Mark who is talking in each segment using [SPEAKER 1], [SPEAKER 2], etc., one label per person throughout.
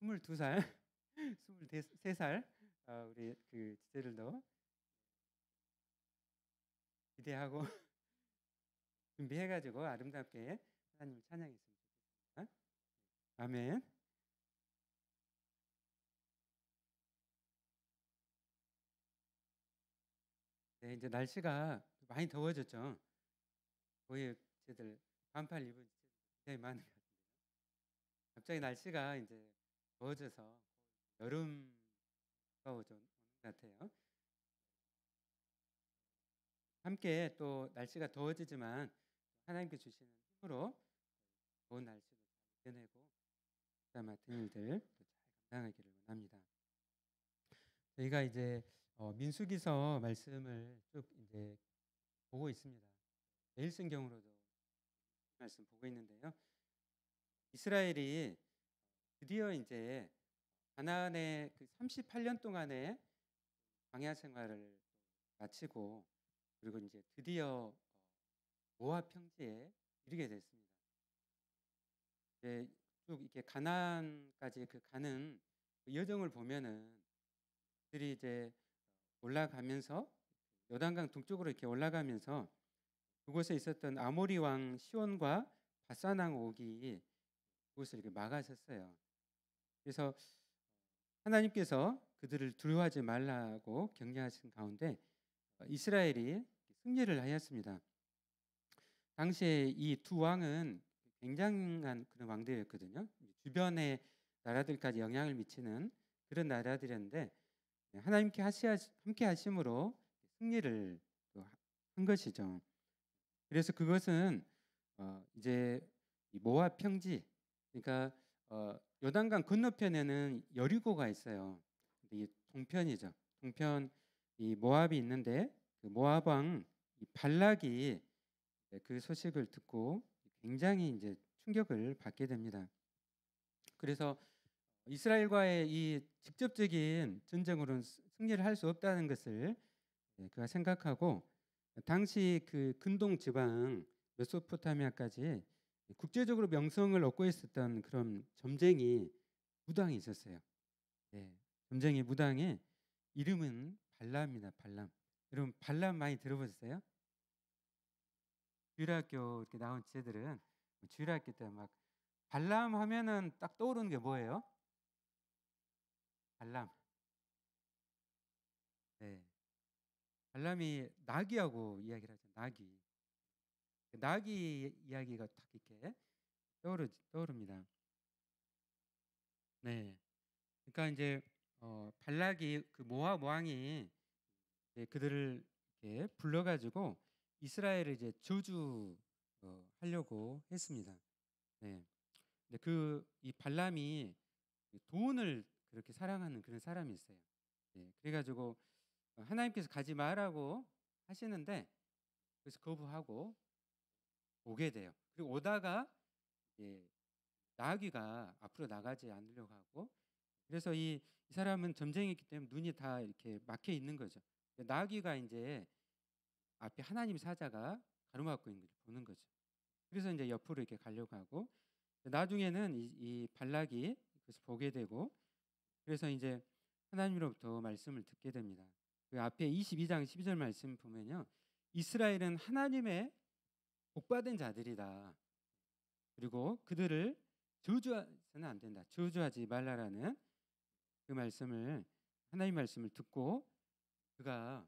[SPEAKER 1] 22살, 23살 우리 그 지체들도 기대하고 준비해가지고 아름답게 하나님을 찬양했으면 좋겠습니다. 아멘. 네, 이제 날씨가 많이 더워졌죠. 거의 쟤들 반팔 입은 쟤들 굉장히 많은 것 같은데요. 갑자기 날씨가 이제 더워져서 여름 가까워져 오는 것 같아요. 함께 또 날씨가 더워지지만 하나님께 주시는 힘으로 더운 날씨도 잘 이겨내고 기타 맡은 일들 또 잘 감당하기를 원합니다. 저희가 이제 민수기서 말씀을 쭉 이제 보고 있습니다. 내일성경으로도 말씀 보고 있는데요. 이스라엘이 드디어 이제 가나안의 그 38년 동안의 광야 생활을 마치고 그리고 이제 드디어 모압 평지에 이르게 됐습니다. 이제 쭉 이렇게 가나안까지 그 가는 그 여정을 보면은 그들이 이제 올라가면서 요단강 동쪽으로 이렇게 올라가면서 그곳에 있었던 아모리 왕 시온과 바산 왕 옥이 그곳을 이렇게 막아섰어요. 그래서 하나님께서 그들을 두려워하지 말라고 격려하신 가운데 이스라엘이 승리를 하였습니다. 당시에 이 두 왕은 굉장한 그런 왕들이었거든요. 주변의 나라들까지 영향을 미치는 그런 나라들이었는데 하나님께 함께 하심으로 승리를 한 것이죠. 그래서 그것은 이제 모압 평지, 그러니까 요단강 건너편에는 여리고가 있어요. 이 동편이죠. 동편 이 모압이 있는데 그 모압 왕 발락이 그 소식을 듣고 굉장히 이제 충격을 받게 됩니다. 그래서 이스라엘과의 이 직접적인 전쟁으로는 승리를 할 수 없다는 것을 그가 생각하고 당시 그 근동 지방 메소포타미아까지 국제적으로 명성을 얻고 있었던 그런 점쟁이 무당이 있었어요. 점쟁이 무당의 이름은 발람입니다. 발람. 여러분 발람 많이 들어보셨어요? 주일학교 이렇게 나온 지체들은 주일학교 때 막 발람 하면은 딱 떠오르는 게 뭐예요? 발람. 네. 발람이 나귀하고 이야기를 하죠. 나귀. 나귀 이야기가 딱 이렇게 떠오릅니다. 네. 그러니까 이제 발락이 그 모압 왕이 그들을 이렇게 불러가지고 이스라엘을 이제 저주 하려고 했습니다. 네. 근데 그 이 발람이 돈을 그렇게 사랑하는 그런 사람이 있어요. 그래가지고 하나님께서 가지 말라고 하시는데 그래서 거부하고 오게 돼요. 그리고 오다가 나귀가 앞으로 나가지 않으려고 하고 그래서 이 사람은 점쟁이기 때문에 눈이 다 이렇게 막혀 있는 거죠. 나귀가 이제 앞에 하나님 사자가 가로막고 있는 걸 보는 거죠. 그래서 이제 옆으로 이렇게 가려고 하고 나중에는 이 발락이 그래서 보게 되고 그래서 이제 하나님으로부터 말씀을 듣게 됩니다. 그 앞에 22장 12절 말씀 보면요. 이스라엘은 하나님의 복받은 자들이다. 그리고 그들을 저주해서는 안 된다. 저주하지 말라라는 그 말씀을 하나님 말씀을 듣고 그가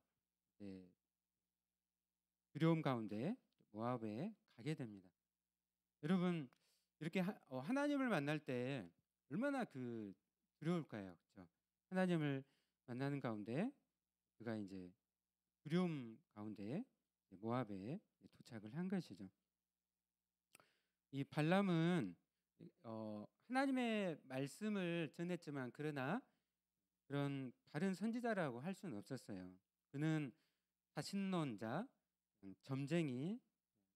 [SPEAKER 1] 두려움 가운데 모압에 가게 됩니다. 여러분 이렇게 하나님을 만날 때 얼마나 그 두려울까요, 그렇죠? 하나님을 만나는 가운데 그가 이제 두려움 가운데 모압에 도착을 한 것이죠. 이 발람은 하나님의 말씀을 전했지만 그러나 그런 바른 선지자라고 할 수는 없었어요. 그는 자신론자, 점쟁이,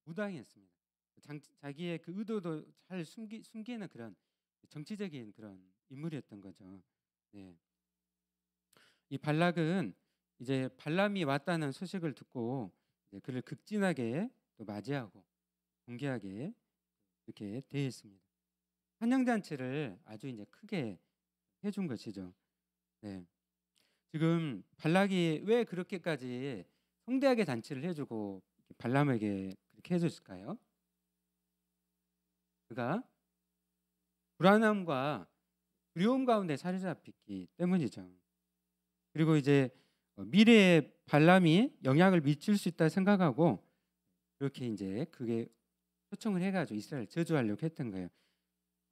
[SPEAKER 1] 무당이었습니다. 자기의 그 의도도 잘 숨기는 그런 정치적인 그런 인물이었던 거죠. 네. 이 발락은 이제 발람이 왔다는 소식을 듣고 이제 그를 극진하게 또 맞이하고 공개하게 이렇게 대했습니다. 환영잔치를 아주 이제 크게 해준 것이죠. 네. 지금 발락이 왜 그렇게까지 성대하게 잔치를 해주고 발람에게 그렇게 해줬을까요? 그가 불안함과 두려움 가운데 사로잡혔기 때문이죠. 그리고 이제 미래에 발람이 영향을 미칠 수 있다 생각하고 그렇게 이제 그게 초청을 해가지고 이스라엘 저주하려고 했던 거예요.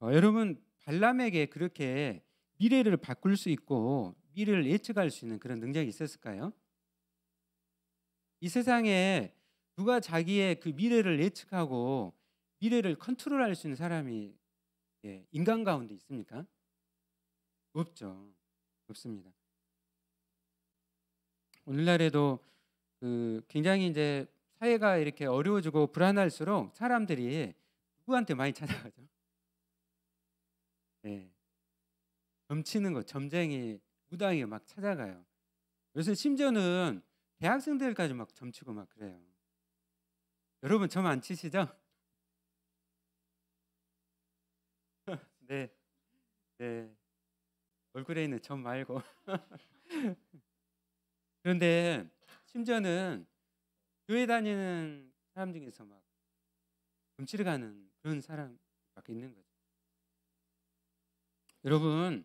[SPEAKER 1] 여러분 발람에게 그렇게 미래를 바꿀 수 있고 미래를 예측할 수 있는 그런 능력이 있었을까요? 이 세상에 누가 자기의 그 미래를 예측하고 미래를 컨트롤할 수 있는 사람이 인간 가운데 있습니까? 없죠. 없습니다. 오늘날에도 굉장히 이제 사회가 이렇게 어려워지고 불안할수록 사람들이 누구한테 많이 찾아가죠? 네. 점치는 거, 점쟁이, 무당이 막 찾아가요. 요새 심지어는 대학생들까지 막 점치고 막 그래요. 여러분 점 안 치시죠? 네, 네. 얼굴에 있는 점 말고. 그런데 심지어는 교회 다니는 사람 중에서 막 점치러 가는 그런 사람 밖에 있는 거죠. 여러분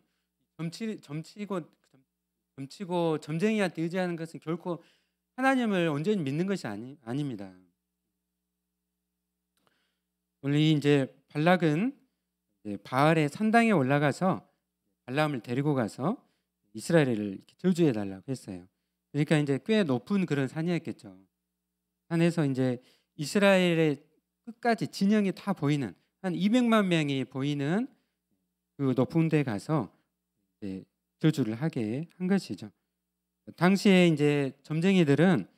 [SPEAKER 1] 점치고 점쟁이한테 의지하는 것은 결코 하나님을 온전히 믿는 것이 아닙니다. 오늘 이제 발락은 바알의 산당에 올라가서 발람을 데리고 가서 이스라엘을 저주해 달라고 했어요. 그러니까 이제 꽤 높은 그런 산이었겠죠. 산에서 이제 이스라엘의 끝까지 진영이 다 보이는 한 200만 명이 보이는 그 높은 데 가서 이제 저주를 하게 한 것이죠. 당시에 이제 점쟁이들은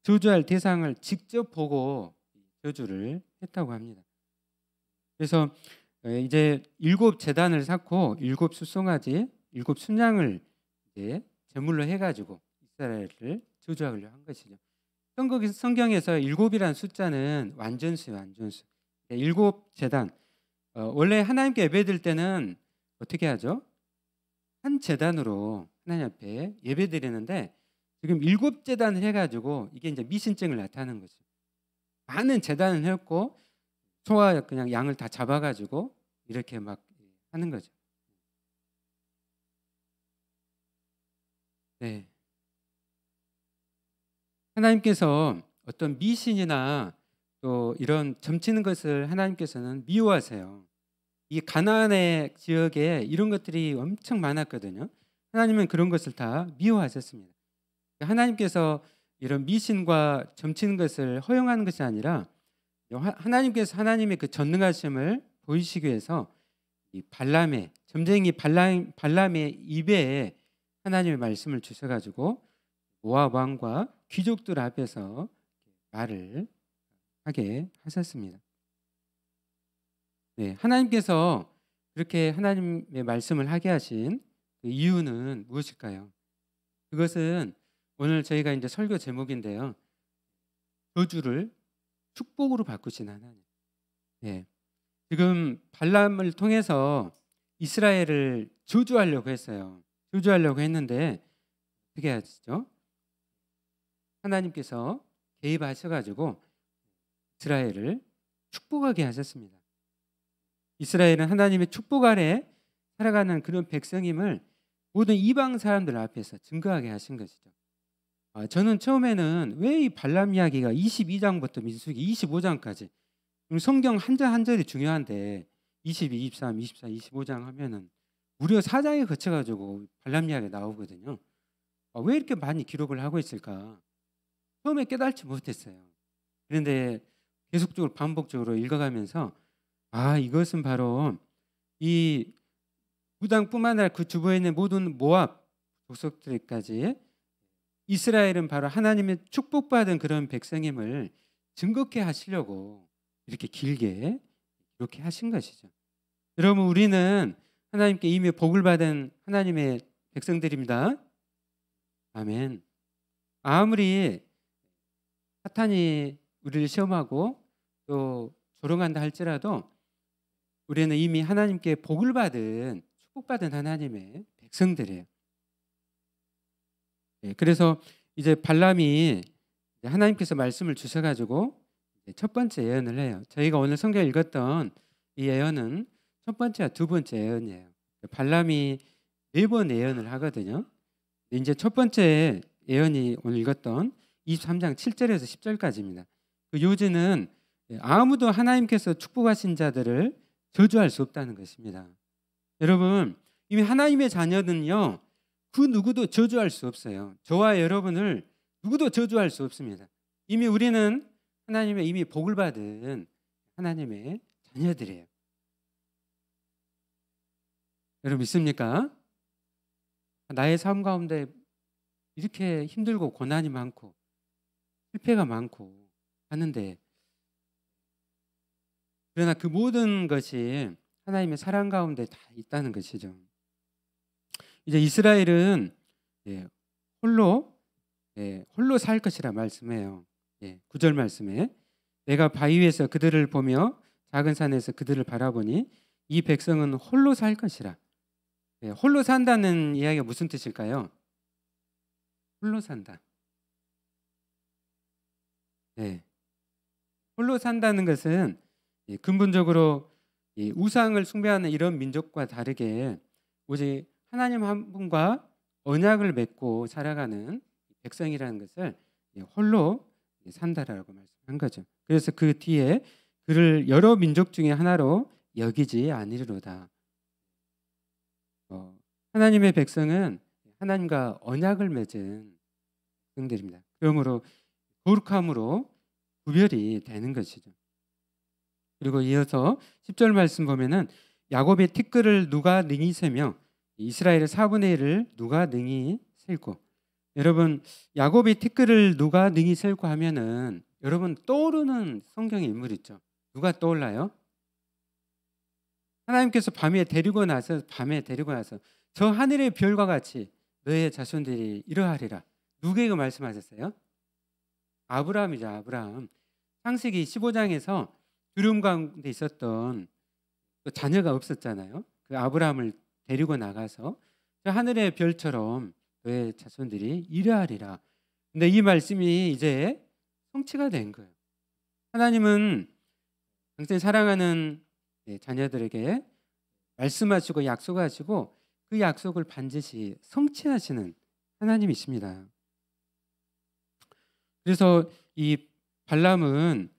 [SPEAKER 1] 저주할 대상을 직접 보고 저주를 했다고 합니다. 그래서 이제 7 제단을 쌓고 7 숫송아지, 7 순양을 이제 제물로 해가지고 이스라엘을 저주하려고 한 것이죠. 성경에서 7이라는 숫자는 완전수예요, 완전수. 7 제단. 원래 하나님께 예배드릴 때는 어떻게 하죠? 한 제단으로 하나님 앞에 예배드리는데 지금 7 제단을 해가지고 이게 이제 미신증을 나타내는 거죠. 많은 제단을 했고 소와 그냥 양을 다 잡아가지고 이렇게 막 하는 거죠. 네. 하나님께서 어떤 미신이나 또 이런 점치는 것을 하나님께서는 미워하세요. 이 가나안의 지역에 이런 것들이 엄청 많았거든요. 하나님은 그런 것을 다 미워하셨습니다. 하나님께서 이런 미신과 점치는 것을 허용하는 것이 아니라 하나님께서 하나님의 그 전능하심을 보이시기 위해서 이 발람의 점쟁이 발람의 입에 하나님의 말씀을 주셔가지고 모압 왕과 귀족들 앞에서 말을 하게 하셨습니다. 네, 하나님께서 그렇게 하나님의 말씀을 하게 하신 그 이유는 무엇일까요? 그것은 오늘 저희가 이제 설교 제목인데요. 저주를 축복으로 바꾸신 하나님. 네. 지금 발람을 통해서 이스라엘을 저주하려고 했어요. 저주하려고 했는데 어떻게 하시죠? 하나님께서 개입하셔가지고 이스라엘을 축복하게 하셨습니다. 이스라엘은 하나님의 축복 아래 살아가는 그런 백성임을 모든 이방 사람들 앞에서 증거하게 하신 것이죠. 저는 처음에는 왜 이 발람 이야기가 22장부터 민수기 25장까지 성경 한 절 한 절이 중요한데 22, 23, 24, 25장 하면은 무려 4장에 거쳐가지고 발람 이야기가 나오거든요. 왜 이렇게 많이 기록을 하고 있을까? 처음에 깨달지 못했어요. 그런데 계속적으로 반복적으로 읽어가면서 이것은 바로 이 무당뿐만 아니라 그 주변에 있는 모든 모압 족속들까지 이스라엘은 바로 하나님의 축복받은 그런 백성임을 증거케 하시려고 이렇게 길게 이렇게 하신 것이죠. 여러분 우리는 하나님께 이미 복을 받은 하나님의 백성들입니다. 아멘. 아무리 사탄이 우리를 시험하고 또 조롱한다 할지라도 우리는 이미 하나님께 복을 받은 축복받은 하나님의 백성들이에요. 그래서 이제 발람이 하나님께서 말씀을 주셔가지고 첫 번째 예언을 해요. 저희가 오늘 성경 읽었던 이 예언은 첫 번째와 두 번째 예언이에요. 발람이 4번 예언을 하거든요. 이제 첫 번째 예언이 오늘 읽었던 23장 7절에서 10절까지입니다. 그 요지는 아무도 하나님께서 축복하신 자들을 저주할 수 없다는 것입니다. 여러분, 이미 하나님의 자녀는요, 그 누구도 저주할 수 없어요. 저와 여러분을 누구도 저주할 수 없습니다. 이미 우리는 하나님의 이미 복을 받은 하나님의 자녀들이에요. 여러분 믿습니까? 나의 삶 가운데 이렇게 힘들고 고난이 많고 실패가 많고 하는데, 그러나 그 모든 것이 하나님의 사랑 가운데 다 있다는 것이죠. 이제 이스라엘은 홀로 살 것이라 말씀해요. 9절 말씀에 내가 바위 위에서 그들을 보며 작은 산에서 그들을 바라보니 이 백성은 홀로 살 것이라. 홀로 산다는 이야기가 무슨 뜻일까요? 홀로 산다. 홀로 산다는 것은 근본적으로 우상을 숭배하는 이런 민족과 다르게 오직 하나님 한 분과 언약을 맺고 살아가는 백성이라는 것을 홀로 산다라고 말씀한 거죠. 그래서 그 뒤에 그를 여러 민족 중에 하나로 여기지 아니리로다. 하나님의 백성은 하나님과 언약을 맺은 백성들입니다. 그러므로 거룩함으로 구별이 되는 것이죠. 그리고 이어서 10절 말씀 보면은 야곱의 티끌을 누가 능히 세며 이스라엘의 4분의 1을 누가 능히 셀고. 여러분, 야곱의 티끌을 누가 능히 셀고 하면은 여러분 떠오르는 성경의 인물 있죠. 누가 떠올라요? 하나님께서 밤에 데리고 나서 저 하늘의 별과 같이 너의 자손들이 이러하리라. 누구에게 말씀하셨어요? 아브라함이죠. 아브라함. 창세기 15장에서 두려움 가운데 있었던 또 자녀가 없었잖아요. 그 아브라함을 데리고 나가서 저 하늘의 별처럼 너의 자손들이 이러하리라. 근데 이 말씀이 이제 성취가 된 거예요. 하나님은 당신이 사랑하는 자녀들에게 말씀하시고 약속하시고 그 약속을 반드시 성취하시는 하나님이십니다. 그래서 이 발람은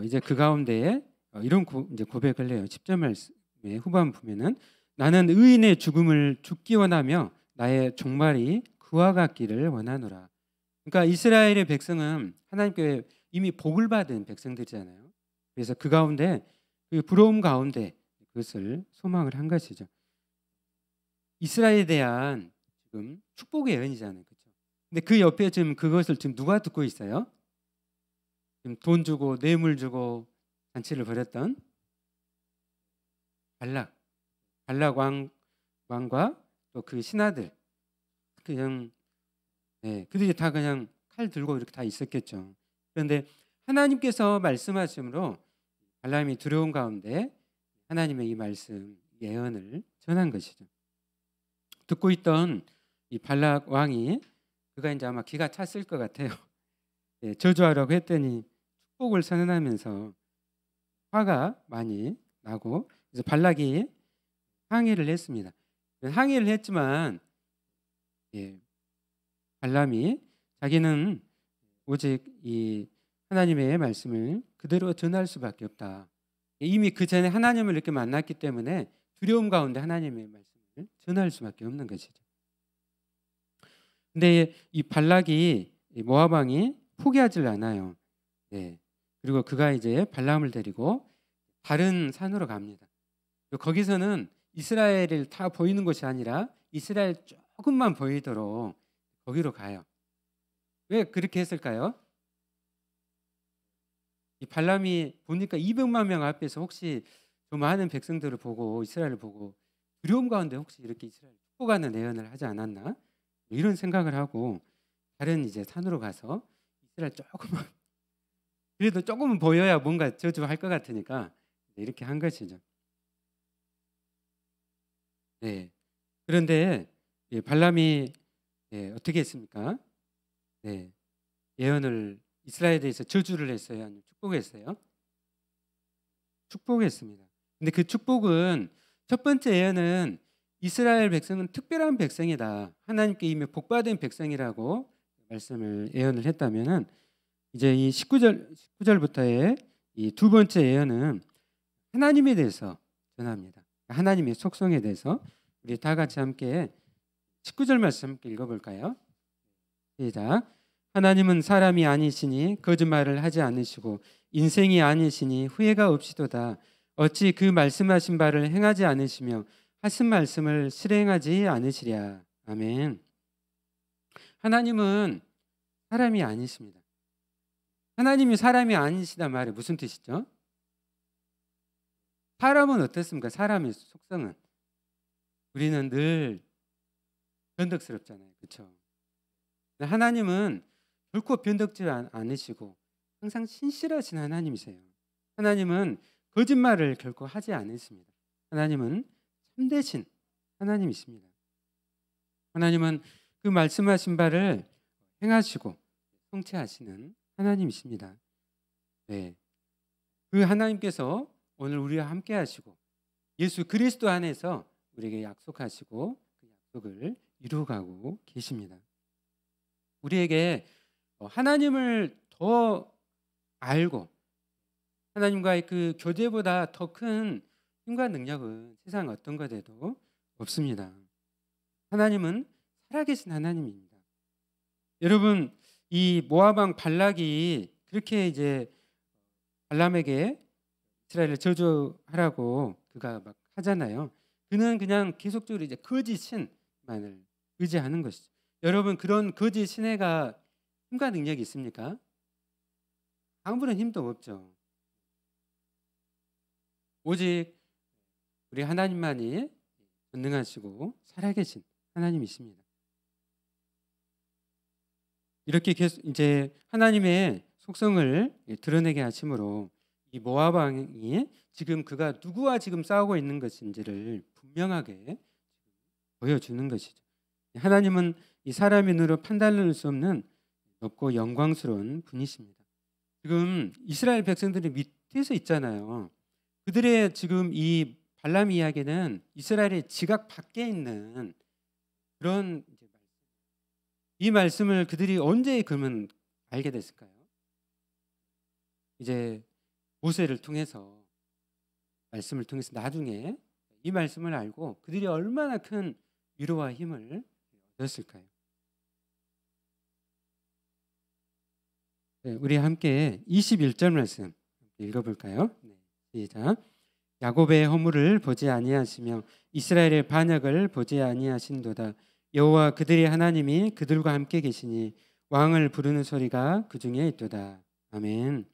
[SPEAKER 1] 이제 그 가운데 이런 이제 고백을 해요. 10절 말씀의 후반 보면은 나는 의인의 죽음을 죽기 원하며 나의 종말이 그와 같기를 원하노라. 그러니까 이스라엘의 백성은 하나님께 이미 복을 받은 백성들이잖아요. 그래서 그 가운데 그 부러움 가운데 그것을 소망을 한 것이죠. 이스라엘에 대한 지금 축복의 예언이잖아요. 그렇죠? 근데 그 옆에 지금 그것을 지금 누가 듣고 있어요? 지금 돈 주고 뇌물 주고 잔치를 벌였던 발락 왕과 또 그 신하들, 그냥 그들이 다 그냥 칼 들고 이렇게 다 있었겠죠. 그런데 하나님께서 말씀하심으로 발람이 두려운 가운데 하나님의 이 말씀 예언을 전한 것이죠. 듣고 있던 이 발락 왕이 그가 이제 아마 기가 찼을 것 같아요. 저주하라고 했더니 축복을 선언하면서 화가 많이 나고, 그래서 발락이 항의를 했습니다. 항의를 했지만 발람이 자기는 오직 이 하나님의 말씀을 그대로 전할 수밖에 없다. 이미 그 전에 하나님을 이렇게 만났기 때문에 두려움 가운데 하나님의 말씀을 전할 수밖에 없는 것이죠. 근데 이 발락이 모압 왕이 포기하질 않아요. 그리고 그가 이제 발람을 데리고 다른 산으로 갑니다. 거기서는 이스라엘을 다 보이는 곳이 아니라 이스라엘 조금만 보이도록 거기로 가요. 왜 그렇게 했을까요? 이 발람이 보니까 200만 명 앞에서 혹시 저 많은 백성들을 보고 이스라엘을 보고 두려움 가운데 혹시 이렇게 이스라엘 축복하는 예언을 하지 않았나? 이런 생각을 하고 다른 이제 산으로 가서 이스라엘 조금만 그래도 조금은 보여야 뭔가 저주할 것 같으니까 이렇게 한 것이죠. 그런데 발람이 어떻게 했습니까? 네, 예언을 이스라엘에 대해서 저주를 했어요, 아니면 축복했어요? 축복했습니다. 근데 그 축복은 첫 번째 예언은 이스라엘 백성은 특별한 백성이다. 하나님께 이미 복받은 백성이라고 말씀을 예언을 했다면은 이제 이 19절부터의 이 두 번째 예언은 하나님에 대해서 전합니다. 하나님의 속성에 대해서 우리 다 같이 함께 19절 말씀 함께 읽어볼까요? 시작. 하나님은 사람이 아니시니 거짓말을 하지 않으시고 인생이 아니시니 후회가 없이도다. 어찌 그 말씀하신 바를 행하지 않으시며 하신 말씀을 실행하지 않으시랴. 아멘. 하나님은 사람이 아니십니다. 하나님이 사람이 아니시단 말이 무슨 뜻이죠? 사람은 어떻습니까? 사람의 속성은 우리는 늘 변덕스럽잖아요, 그렇죠? 하나님은 결코 변덕지 않으시고 항상 신실하신 하나님이세요. 하나님은 거짓말을 결코 하지 않으십니다. 하나님은 참되신 하나님이십니다. 하나님은 그 말씀하신 바를 행하시고 성취하시는 하나님이십니다. 네, 그 하나님께서 오늘 우리와 함께 하시고 예수 그리스도 안에서 우리에게 약속하시고 그 약속을 이루어가고 계십니다. 우리에게 하나님을 더 알고 하나님과의 그 교제보다 더 큰 힘과 능력은 세상 어떤 것에도 없습니다. 하나님은 살아계신 하나님입니다. 여러분, 이 모압 왕 발락이 그렇게 이제 발람에게 이스라엘을 저주하라고 그가 막 하잖아요. 그는 그냥 계속적으로 이제 거짓 신만을 의지하는 것이죠. 여러분, 그런 거짓 신에가 힘과 능력이 있습니까? 아무런 힘도 없죠. 오직 우리 하나님만이 전능하시고 살아계신 하나님이십니다. 이렇게 계속 이제 하나님의 속성을 드러내게 하심으로 이 모압 왕이 지금 그가 누구와 지금 싸우고 있는 것인지를 분명하게 보여주는 것이죠. 하나님은 이 사람의 눈으로 판단할 수 없는 높고 영광스러운 분이십니다. 지금 이스라엘 백성들이 밑에서 있잖아요. 그들의 지금 이 발람 이야기는 이스라엘의 지각 밖에 있는 그런 이 말씀을 그들이 언제 그러면 알게 됐을까요? 이제 모세를 통해서 말씀을 통해서 나중에 이 말씀을 알고 그들이 얼마나 큰 위로와 힘을 얻었을까요? 네, 우리 함께 21절 말씀 읽어볼까요? 네, 시작. 야곱의 허물을 보지 아니하시며 이스라엘의 반역을 보지 아니하신도다. 여호와 그들의 하나님이 그들과 함께 계시니 왕을 부르는 소리가 그 중에 있도다. 아멘.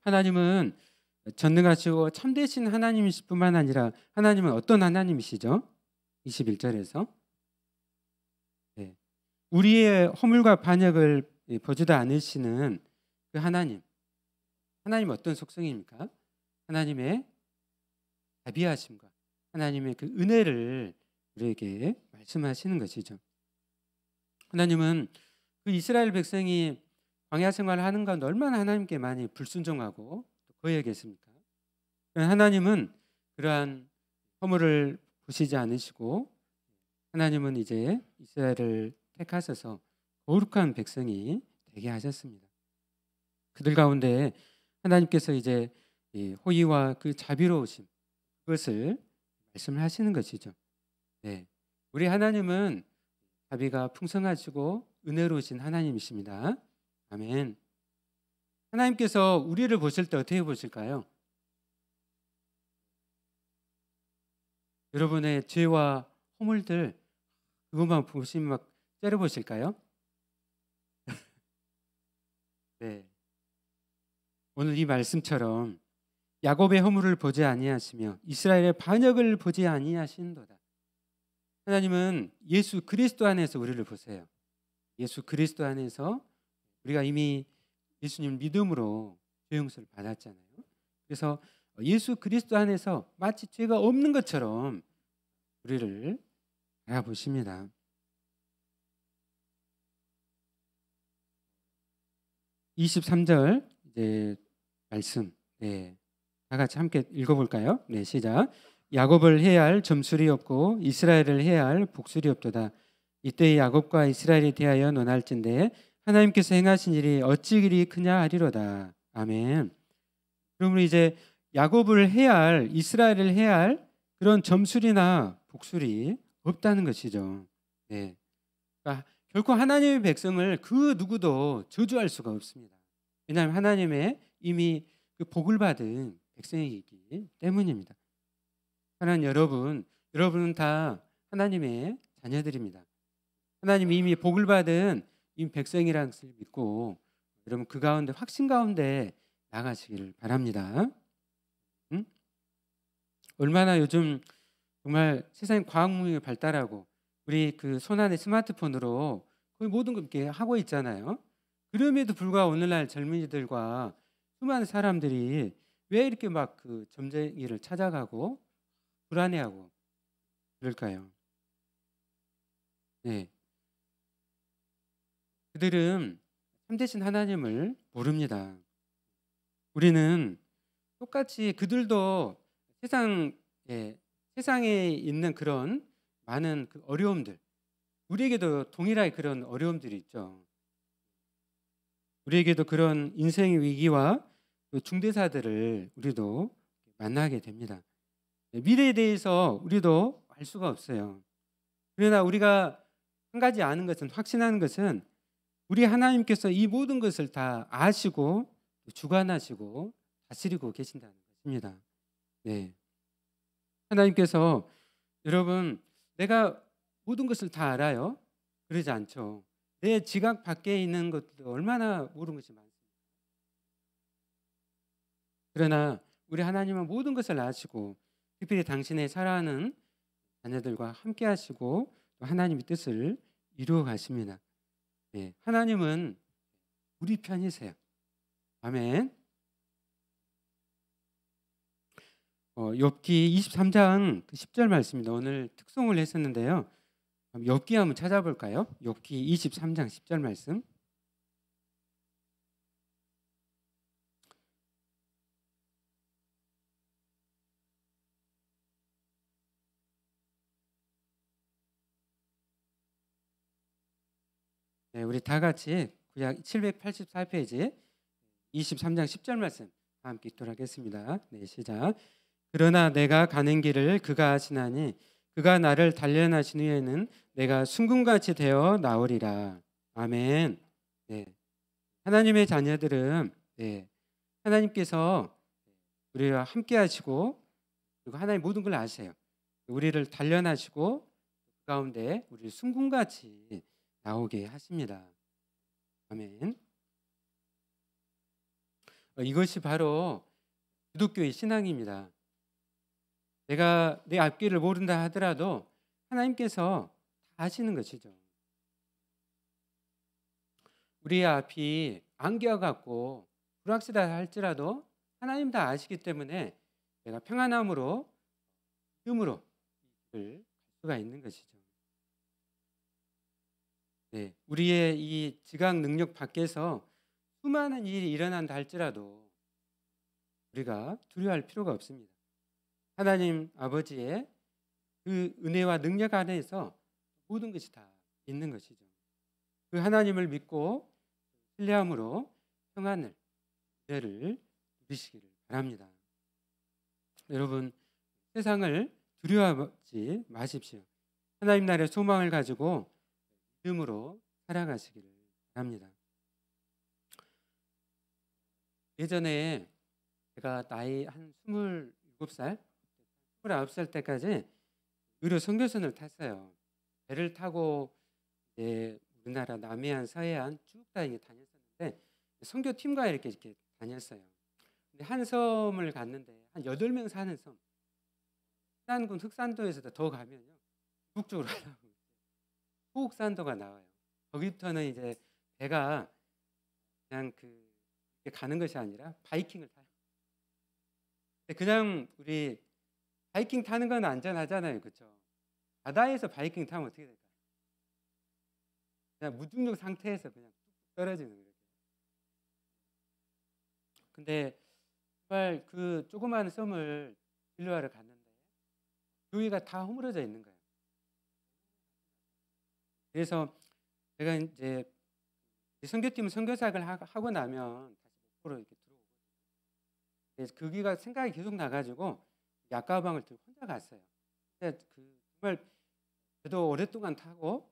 [SPEAKER 1] 하나님은 전능하시고 참되신 하나님이실 뿐만 아니라 하나님은 어떤 하나님이시죠? 21절에서 네. 우리의 허물과 반역을 보지도 않으시는 그 하나님 어떤 속성입니까? 하나님의 자비하심과 하나님의 그 은혜를 우리에게 말씀하시는 것이죠. 하나님은 그 이스라엘 백성이 광야 생활을 하는 가운데 얼마나 하나님께 많이 불순종하고 거역했습니까? 하나님은 그러한 허물을 보시지 않으시고 하나님은 이제 이스라엘을 택하셔서 거룩한 백성이 되게 하셨습니다. 그들 가운데 하나님께서 이제 호의와 그 자비로우심 그것을 말씀을 하시는 것이죠. 네, 우리 하나님은 자비가 풍성하시고 은혜로우신 하나님이십니다. 아멘. 하나님께서 우리를 보실 때 어떻게 보실까요? 여러분의 죄와 허물들 그것만 보시면 막 째려보실까요? 네. 오늘 이 말씀처럼 야곱의 허물을 보지 아니하시며 이스라엘의 반역을 보지 아니하신도다. 하나님은 예수 그리스도 안에서 우리를 보세요. 예수 그리스도 안에서 우리가 이미 예수님 믿음으로 죄 용서를 받았잖아요. 그래서 예수 그리스도 안에서 마치 죄가 없는 것처럼 우리를 알아보십니다. 23절 이제 말씀, 네, 다 같이 함께 읽어볼까요? 네, 시작. 야곱을 해야 할 점술이 없고 이스라엘을 해야 할 복술이 없도다. 이때 야곱과 이스라엘에 대하여 논할진대 하나님께서 행하신 일이 어찌 그리 크냐 하리로다. 아멘. 그러므로 이제 야곱을 해야 할, 이스라엘을 해야 할 그런 점술이나 복술이 없다는 것이죠. 네. 그러니까 결코 하나님의 백성을 그 누구도 저주할 수가 없습니다. 왜냐하면 하나님의 이미 그 복을 받은 백성이기 때문입니다. 하나님 여러분은 다 하나님의 자녀들입니다. 하나님이 이미 복을 받은 이 백성이라는 것을 믿고 여러분 그 가운데 확신 가운데 나가시기를 바랍니다. 응? 얼마나 요즘 정말 세상 과학문명이 발달하고 우리 그 손안에 스마트폰으로 거의 모든 걸 이렇게 하고 있잖아요. 그럼에도 불구하고 오늘날 젊은이들과 수많은 사람들이 왜 이렇게 막 그 점쟁이를 찾아가고 불안해하고 그럴까요? 네, 그들은 참되신 하나님을 모릅니다. 우리는 똑같이 그들도 세상에 있는 그런 많은 그 어려움들, 우리에게도 동일하게 그런 어려움들이 있죠. 우리에게도 그런 인생의 위기와 그 중대사들을 우리도 만나게 됩니다. 미래에 대해서 우리도 알 수가 없어요. 그러나 우리가 한 가지 아는 것은, 확신하는 것은 우리 하나님께서 이 모든 것을 다 아시고 주관하시고 다스리고 계신다는 것입니다. 네. 하나님께서 여러분 내가 모든 것을 다 알아요? 그러지 않죠. 내 지각 밖에 있는 것도 얼마나 모르는 것이 많습니다. 그러나 우리 하나님은 모든 것을 아시고 특별히 당신의 사랑하는 자녀들과 함께 하시고 또 하나님의 뜻을 이루어 가십니다. 네, 하나님은 우리 편이세요. 아멘. 욥기 23장 10절 말씀입니다. 오늘 특송을 했었는데요. 욥기 한번 찾아볼까요? 욥기 23장 10절 말씀. 네, 우리 다 같이 구약 784페이지 23장 10절 말씀 함께 읽도록 하겠습니다. 네, 시작. 그러나 내가 가는 길을 그가 아시나니 그가 나를 단련하신 후에는 내가 순금같이 되어 나오리라. 아멘. 네, 하나님의 자녀들은 하나님께서 우리와 함께 하시고 그리고 하나님 모든 걸 아세요. 우리를 단련하시고 그 가운데 우리를 순금같이 나오게 하십니다. 아멘. 이것이 바로 기독교의 신앙입니다. 내가 내 앞길을 모른다 하더라도 하나님께서 다 아시는 것이죠. 우리의 앞이 안개와 같고 불확실하다 할지라도 하나님 다 아시기 때문에 내가 평안함으로 믿음으로 갈 수가 있는 것이죠. 네, 우리의 이 지각 능력 밖에서 수많은 일이 일어난다 할지라도 우리가 두려워할 필요가 없습니다. 하나님 아버지의 그 은혜와 능력 안에서 모든 것이 다 있는 것이죠. 그 하나님을 믿고 신뢰함으로 평안을, 은혜를 누리시기를 바랍니다. 여러분, 세상을 두려워하지 마십시오. 하나님 나라의 소망을 가지고 믿음으로 살아가시기를 바랍니다. 예전에 제가 나이 한 27살, 29살 때까지 의료 선교선을 탔어요. 배를 타고 우리나라 남해안, 서해안 쭉 다녔었는데 선교팀과 이렇게 다녔어요. 근데 한 섬을 갔는데 한 8명 사는 섬, 흑산군 흑산도에서 더 가면요 북쪽으로 가려고 호옥산도가 나와요. 거기부터는 이제 배가 그냥 이렇게 가는 것이 아니라 바이킹을 타요. 그냥 우리 바이킹 타는 건 안전하잖아요, 그렇죠? 바다에서 바이킹 타면 어떻게 될까요? 그냥 무중력 상태에서 그냥 뚝뚝 떨어지는 거예요. 근데 정말 그 조그마한 섬을 진료하러 갔는데 교회가 다 허물어져 있는 거예요. 그래서 제가 이제 선교팀 선교사역을 하고 나면 다시 목포로 이렇게 들어오고, 그래서 거기가 생각이 계속 나가지고 약가방을 들고 혼자 갔어요. 근데 정말 저도 오랫동안 타고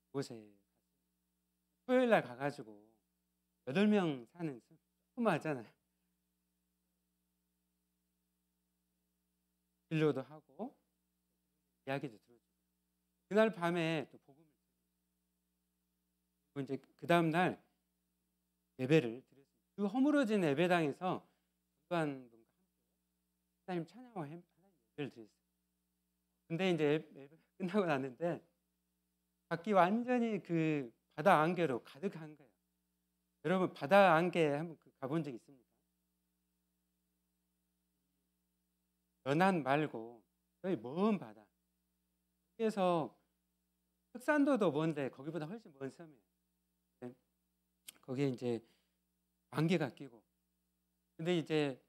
[SPEAKER 1] 그곳에 토요일 날 가가지고 8명 사는 조그마하잖아요. 진료도 하고 이야기도 들어주고, 그날 밤에 또 복음을 듣고 이제 그 다음 날 예배를 드렸습니다. 그 허물어진 예배당에서 전도한 분과 함께 하나님 찬양하고 하나님 예배를 드렸어요. 근데 이제 예배 끝나고 났는데 밖이 완전히 그 바다 안개로 가득한 거예요. 여러분 바다 안개 한번 가본 적 있습니까? 연안 말고 저희 먼 바다. 그래서 흑산도도 먼데 거기보다 훨씬 먼 섬이에요. 거기에 이제 안개가 끼고, 근데 이제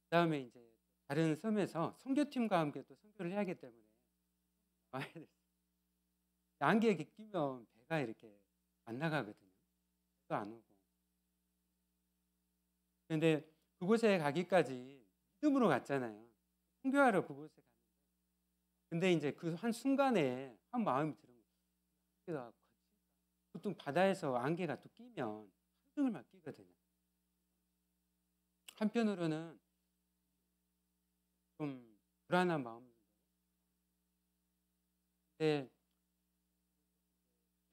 [SPEAKER 1] 그다음에 이제 다른 섬에서 선교팀과 함께 또 선교를 해야 하기 때문에 와야 됐어요. 안개에 끼면 배가 이렇게 안 나가거든요. 또 안 오고. 그런데 그곳에 가기까지 믿음으로 갔잖아요. 선교하러 그곳에 갔는데, 근데 이제 그 한 순간에 한 마음이 들은 거예요. 보통 바다에서 안개가 또 끼면 하루 종일 막 끼거든요. 한편으로는 좀 불안한 마음도. 그때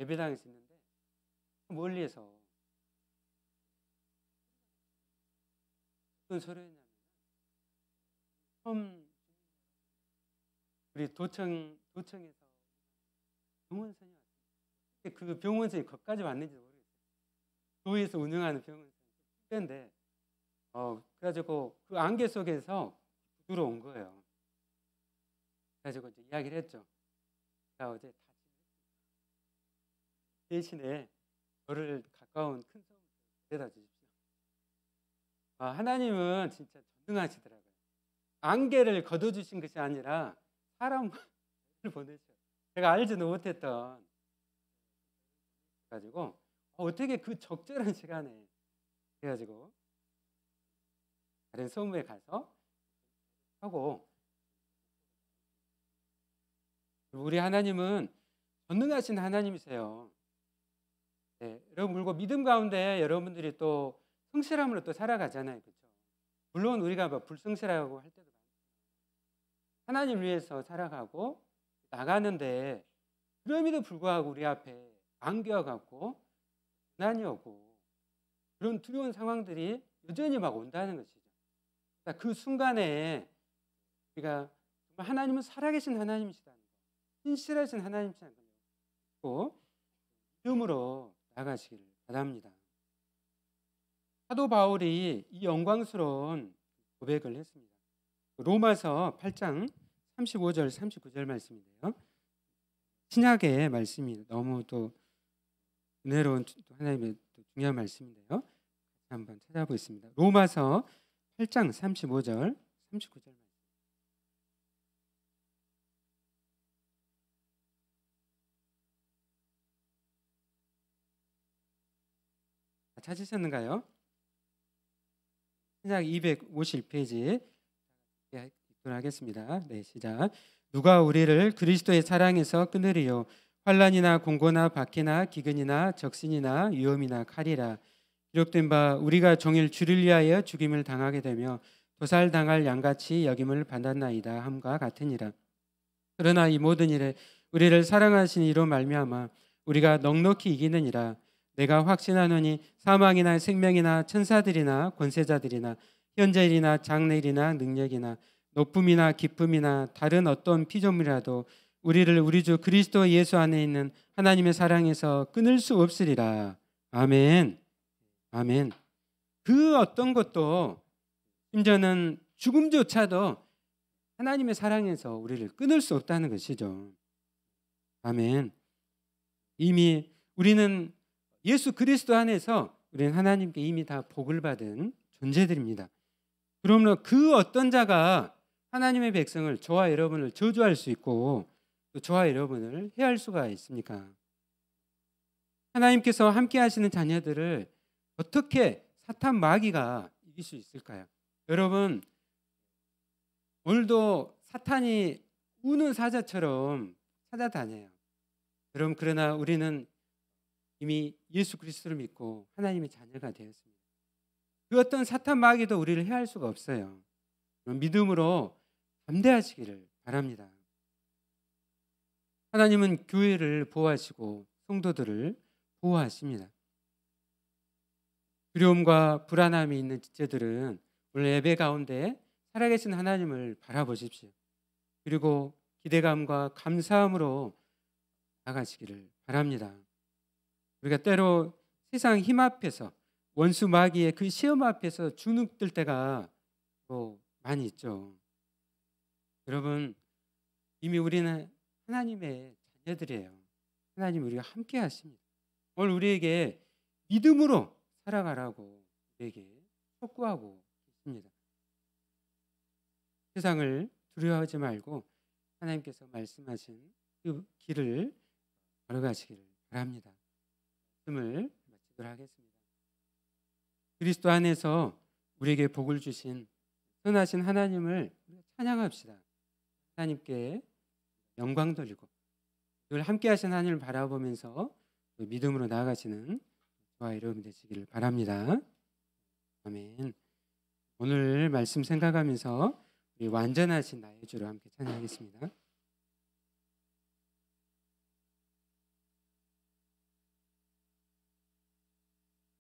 [SPEAKER 1] 예배당에 있었는데 멀리에서 어떤 소리였냐면, 처음 우리 도청에서 병원선이 왔어요. 그 병원선이 거기까지 왔는지 모르겠어요. 도에서 운영하는 병원선인데, 그래가지고 그 안개 속에서 들어온 거예요. 그래가지고 이제 이야기를 했죠. 제가 어제 대신에 저를 가까운 큰 섬으로 데려다 주십시오. 하나님은 진짜 전능하시더라고요. 안개를 걷어주신 것이 아니라 사람을 보내셔요. 제가 알지도 못했던 가지고 어떻게 그 적절한 시간에 해가지고 다른 섬에 가서 하고, 우리 하나님은 전능하신 하나님이세요. 네, 여러분, 그리고 믿음 가운데 여러분들이 또 성실함으로 또 살아가잖아요, 그렇죠? 물론 우리가 불성실하고 할 때도 많지만 하나님 위해서 살아가고 나가는데, 그럼에도 불구하고 우리 앞에 안개와 같고 고난이 오고 그런 두려운 상황들이 여전히 막 온다는 것이죠. 그러니까 그 순간에 우리가 정말 하나님은 살아계신 하나님이시다는 거, 신실하신 하나님이시다는 거 믿음으로 나가시기를 바랍니다. 사도 바울이 이 영광스러운 고백을 했습니다. 로마서 8장 35절 39절 말씀인데요. 신약의 말씀이 너무 또 은혜로운 하나님의 또 중요한 말씀인데요. 한번 찾아보겠습니다. 로마서 8장 35절 39절 말씀. 찾으셨는가요? 신약 251페이지 읽도록 하겠습니다. 네, 시작. 누가 우리를 그리스도의 사랑에서 끊으리요? 환난이나 공고나 박해나 기근이나 적신이나 위험이나 칼이라. 기록된 바 우리가 종일 주를 위하여 죽임을 당하게 되며 도살당할 양같이 여김을 받았나이다 함과 같으니라. 그러나 이 모든 일에 우리를 사랑하신 이로 말미암아 우리가 넉넉히 이기느니라. 내가 확신하노니 사망이나 생명이나 천사들이나 권세자들이나 현재일이나 장래일이나 능력이나 높음이나 깊음이나 다른 어떤 피조물이라도 우리를 우리 주 그리스도 예수 안에 있는 하나님의 사랑에서 끊을 수 없으리라. 아멘. 아멘. 그 어떤 것도, 심지어는 죽음조차도 하나님의 사랑에서 우리를 끊을 수 없다는 것이죠. 아멘. 이미 우리는 예수 그리스도 안에서 우리는 하나님께 이미 다 복을 받은 존재들입니다. 그러므로 그 어떤 자가 하나님의 백성을, 저와 여러분을 저주할 수 있고 또 저와 여러분을 해할 수가 있습니까? 하나님께서 함께 하시는 자녀들을 어떻게 사탄 마귀가 이길 수 있을까요? 여러분, 오늘도 사탄이 우는 사자처럼 찾아다녀요. 그러나 우리는 이미 예수 그리스도를 믿고 하나님의 자녀가 되었습니다. 그 어떤 사탄 마귀도 우리를 해할 수가 없어요. 믿음으로 담대하시기를 바랍니다. 하나님은 교회를 보호하시고 성도들을 보호하십니다. 두려움과 불안함이 있는 지체들은 오늘 예배 가운데 살아계신 하나님을 바라보십시오. 그리고 기대감과 감사함으로 나가시기를 바랍니다. 우리가 때로 세상 힘 앞에서, 원수 마귀의 그 시험 앞에서 주눅들 때가 또 많이 있죠. 여러분, 이미 우리는 하나님의 자녀들이에요. 하나님 우리와 함께 하십니다. 오늘 우리에게 믿음으로 살아가라고 우리에게 촉구하고 있습니다. 세상을 두려워하지 말고 하나님께서 말씀하신 그 길을 걸어가시기를 바랍니다. 말씀을 마치도록 하겠습니다. 그리스도 안에서 우리에게 복을 주신 선하신 하나님을 찬양합시다. 하나님께 영광 돌리고 늘 함께 하신 하나님을 바라보면서 믿음으로 나아가시는 저와 여러분 되시기를 바랍니다. 아멘. 오늘 말씀 생각하면서 우리 완전하신 나의 주로 함께 찬양하겠습니다.